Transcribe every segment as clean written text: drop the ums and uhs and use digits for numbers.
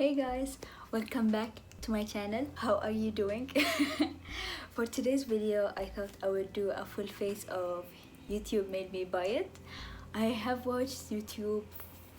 Hey guys, welcome back to my channel. How are you doing? For today's video, I thought I would do a full face of YouTube made me buy it. I have watched YouTube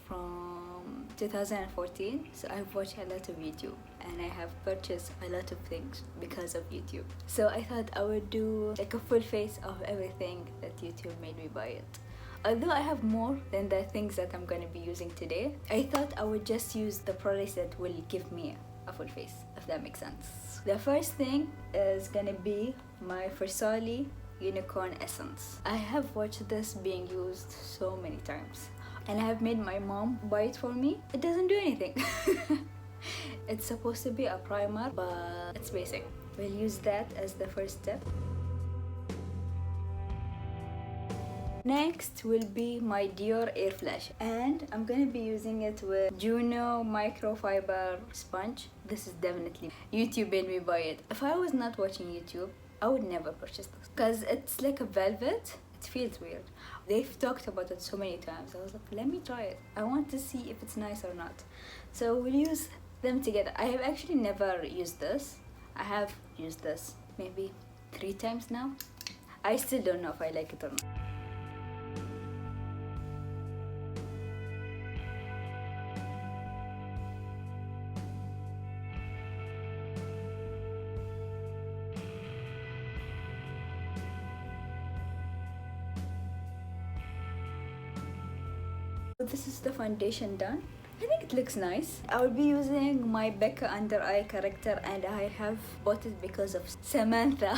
from 2014, so I've watched a lot of YouTube and I have purchased a lot of things because of YouTube. So I thought I would do like a full face of everything that YouTube made me buy it. Although I have more than the things that I'm going to be using today, I thought I would just use the products that will give me a full face, if that makes sense. The first thing is going to be my Farsáli Unicorn Essence. I have watched this being used so many times and I have made my mom buy it for me. It doesn't do anything. It's supposed to be a primer, but it's basic. We'll use that as the first step. Next will be my Dior Airflash, and I'm gonna be using it with Juno Microfiber sponge. This is definitely YouTube made me buy it. If I was not watching YouTube, I would never purchase this because it's like a velvet. It feels weird. They've talked about it so many times. I was like, let me try it. I want to see if it's nice or not. So we'll use them together. I have actually never used this. I have used this maybe 3 times now. I still don't know if I like it or not. This is the foundation done. I think it looks nice. I will be using my Becca under eye corrector and I have bought it because of Samantha.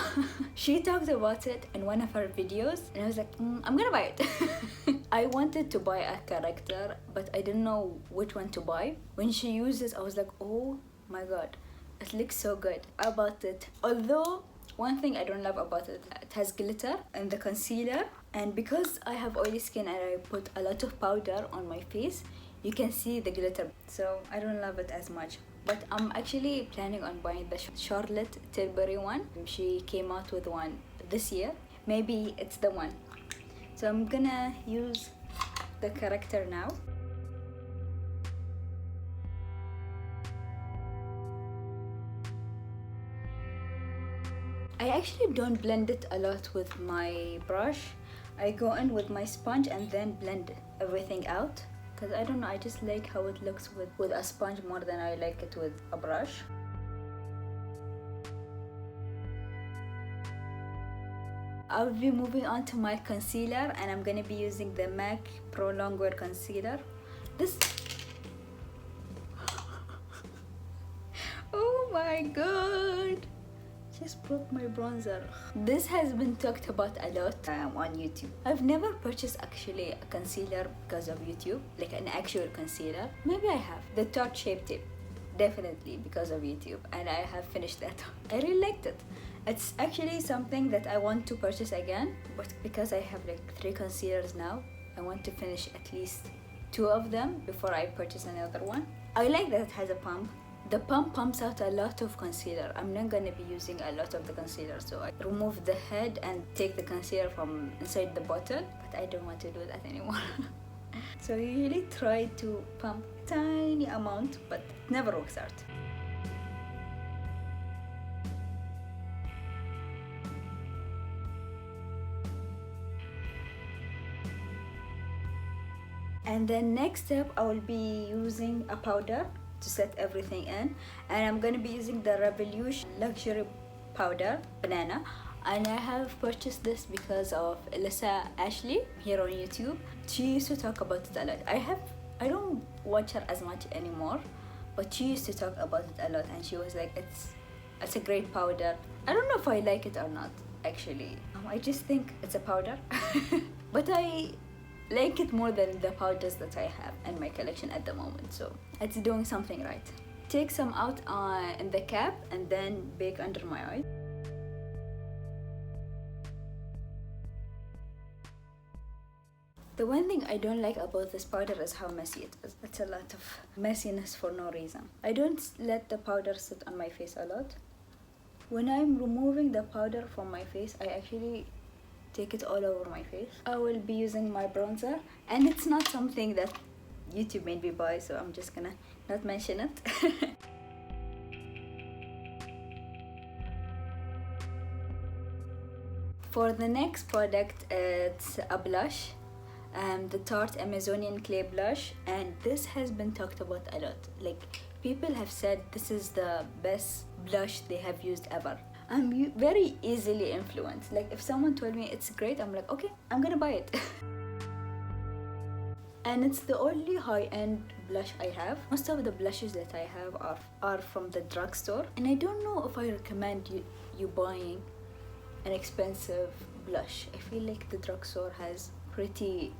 She talked about it in one of her videos and I was like, I'm gonna buy it. I wanted to buy a corrector but I didn't know which one to buy. When she used this, I was like, oh my god, it looks so good. I bought it. Although one thing I don't love about it, it has glitter in the concealer, and because I have oily skin and I put a lot of powder on my face, you can see the glitter, so I don't love it as much. But I'm actually planning on buying the Charlotte Tilbury one. She came out with one this year. Maybe it's the one. So I'm gonna use the corrector now. I actually don't blend it a lot with my brush. I go in with my sponge and then blend everything out because I don't know, I just like how it looks with a sponge more than I like it with a brush. I'll be moving on to my concealer and I'm gonna be using the MAC Pro Longwear Concealer. This oh my god, just broke my bronzer. This has been talked about a lot on YouTube. I've never purchased actually a concealer because of YouTube, like an actual concealer. Maybe I have. The Tarte Shape Tape, definitely because of YouTube, and I have finished that. I really liked it. It's actually something that I want to purchase again, but because I have like 3 concealers now, I want to finish at least 2 of them before I purchase another one. I like that it has a pump. The pump pumps out a lot of concealer. I'm not going to be using a lot of the concealer, so I remove the head and take the concealer from inside the bottle, but I don't want to do that anymore. So I usually try to pump a tiny amount, but it never works out. And then next step, I will be using a powder to set everything in, and I'm gonna be using the Revolutionn luxury powder banana, and I have purchased this because of Alyssa Ashley here on YouTube. She used to talk about it a lot. I don't watch her as much anymore, but she used to talk about it a lot and she was like, it's a great powder. I don't know if I like it or not actually. I just think it's a powder. But I like it more than the powders that I have in my collection at the moment, so it's doing something right. Take some out in the cap and then bake under my eye. The one thing I don't like about this powder is how messy it is. It's a lot of messiness for no reason. I don't let the powder sit on my face a lot. When I'm removing the powder from my face, I actually take it all over my face. I will be using my bronzer, and it's not something that YouTube made me buy, so I'm just gonna not mention it. For the next product, it's a blush, the Tarte Amazonian Clay Blush, and this has been talked about a lot. Like, people have said this is the best blush they have used ever. I'm very easily influenced. Like, if someone told me it's great, I'm like, okay, I'm gonna buy it. And it's the only high-end blush I have. Most of the blushes that I have are from the drugstore, and I don't know if I recommend you buying an expensive blush. I feel like the drugstore has pretty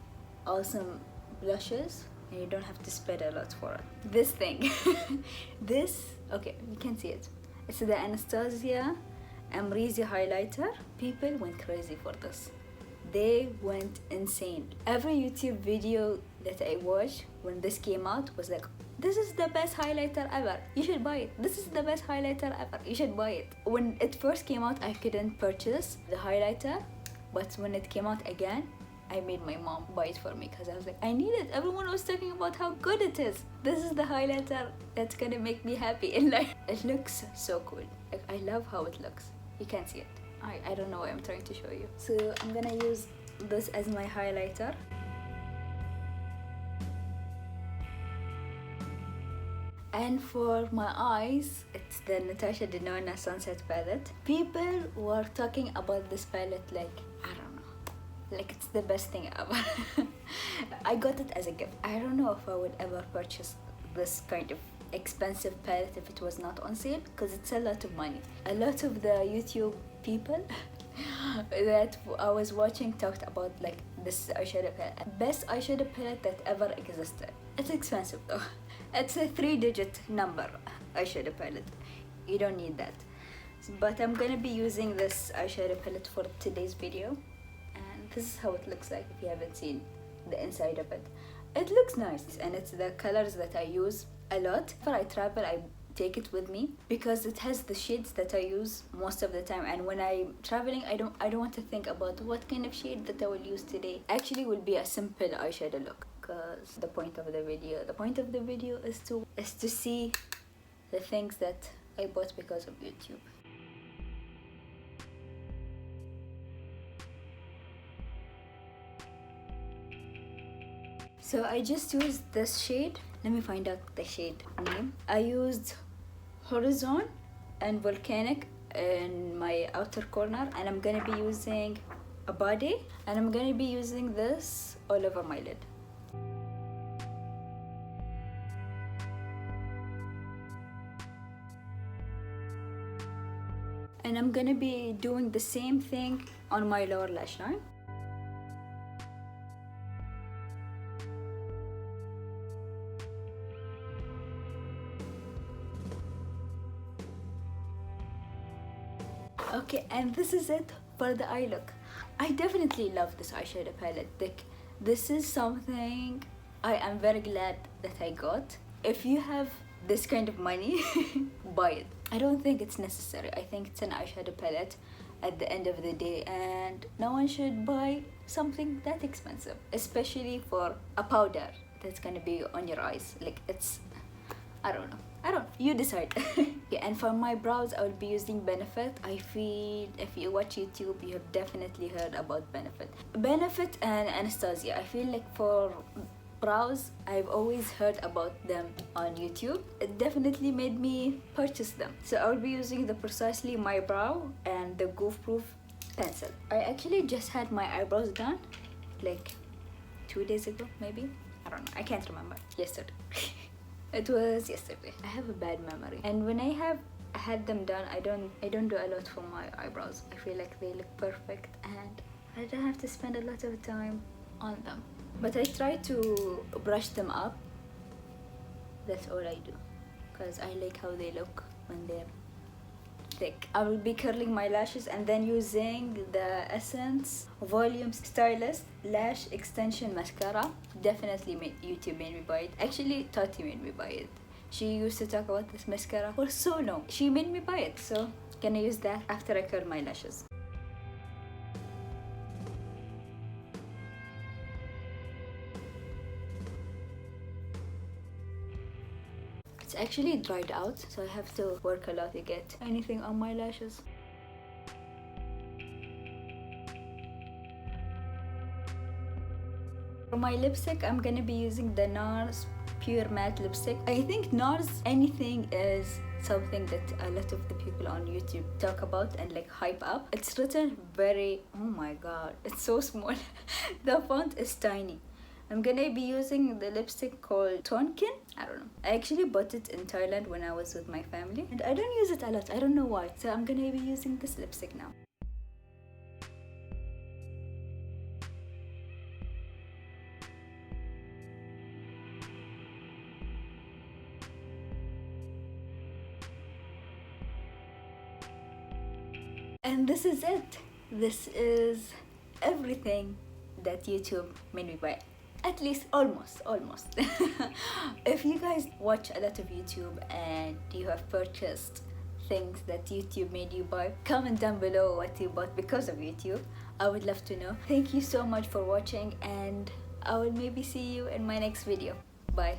awesome blushes and you don't have to spend a lot for it. This thing, okay, you can see it. It's the Anastasia Amrezy highlighter. People went crazy for this. They went insane. Every YouTube video that I watched when this came out was like, this is the best highlighter ever, you should buy it. This is the best highlighter ever, you should buy it. When it first came out, I couldn't purchase the highlighter, but when it came out again, I made my mom buy it for me because I was like, I need it. Everyone was talking about how good it is. This is the highlighter that's gonna make me happy in life. It looks so cool. Like, I love how it looks. You can't see it. I don't know why I'm trying to show you. So I'm gonna use this as my highlighter. And for my eyes, it's the Natasha Denona Sunset Palette. People were talking about this palette like, I don't know, like it's the best thing ever. I got it as a gift. I don't know if I would ever purchase this kind of expensive palette if it was not on sale, because it's a lot of money. A lot of the YouTube people that I was watching talked about like this eyeshadow palette, best eyeshadow palette that ever existed. It's expensive though. It's a 3-digit number eyeshadow palette. You don't need that. But I'm gonna be using this eyeshadow palette for today's video, and this is how it looks like if you haven't seen the inside of it. It looks nice, and it's the colors that I use a lot. When I travel, I take it with me because it has the shades that I use most of the time, and when I'm traveling, I don't want to think about what kind of shade that I will use today. Actually, will be a simple eyeshadow look, because the point of the video is to see the things that I bought because of YouTube. So I just used this shade. Let me find out the shade name. I used Horizon and Volcanic in my outer corner, and I'm gonna be using a body, and I'm gonna be using this all over my lid. And I'm gonna be doing the same thing on my lower lash line. Okay, and this is it for the eye look. I definitely love this eyeshadow palette. Like, this is something I am very glad that I got. If you have this kind of money, buy it. I don't think it's necessary. I think it's an eyeshadow palette at the end of the day, and no one should buy something that expensive, especially for a powder that's gonna be on your eyes. Like, it's, I don't know, you decide. Okay, and for my brows, I will be using Benefit. I feel if you watch YouTube, you have definitely heard about Benefit and Anastasia. I feel like for brows, I've always heard about them on YouTube. It definitely made me purchase them. So I'll be using the Precisely My Brow and the Goof Proof pencil. I actually just had my eyebrows done like 2 days ago, maybe. I don't know, I can't remember. Yesterday. It was yesterday. I have a bad memory, and when I had them done, I don't do a lot for my eyebrows. I feel like they look perfect and I don't have to spend a lot of time on them. But I try to brush them up. That's all I do, because I like how they look when they're thick. I will be curling my lashes and then using the Essence Volume Stylist Lash Extension Mascara. Definitely YouTube made me buy it. Actually, Tati made me buy it. She used to talk about this mascara for so long. She made me buy it, so gonna use that after I curl my lashes. actually dried out, so I have to work a lot to get anything on my lashes. For my lipstick, I'm gonna be using the NARS Pure Matte Lipstick. I think NARS anything is something that a lot of the people on YouTube talk about and like hype up. It's written very, oh my god, it's so small. The font is tiny. I'm gonna be using the lipstick called Tonkin. I don't know. I actually bought it in Thailand when I was with my family, and I don't use it a lot. I don't know why. So I'm gonna be using this lipstick now. And this is it. This is everything that YouTube made me buy. At least almost. If you guys watch a lot of YouTube and you have purchased things that YouTube made you buy, comment down below what you bought because of YouTube. I would love to know. Thank you so much for watching, and I will maybe see you in my next video. Bye.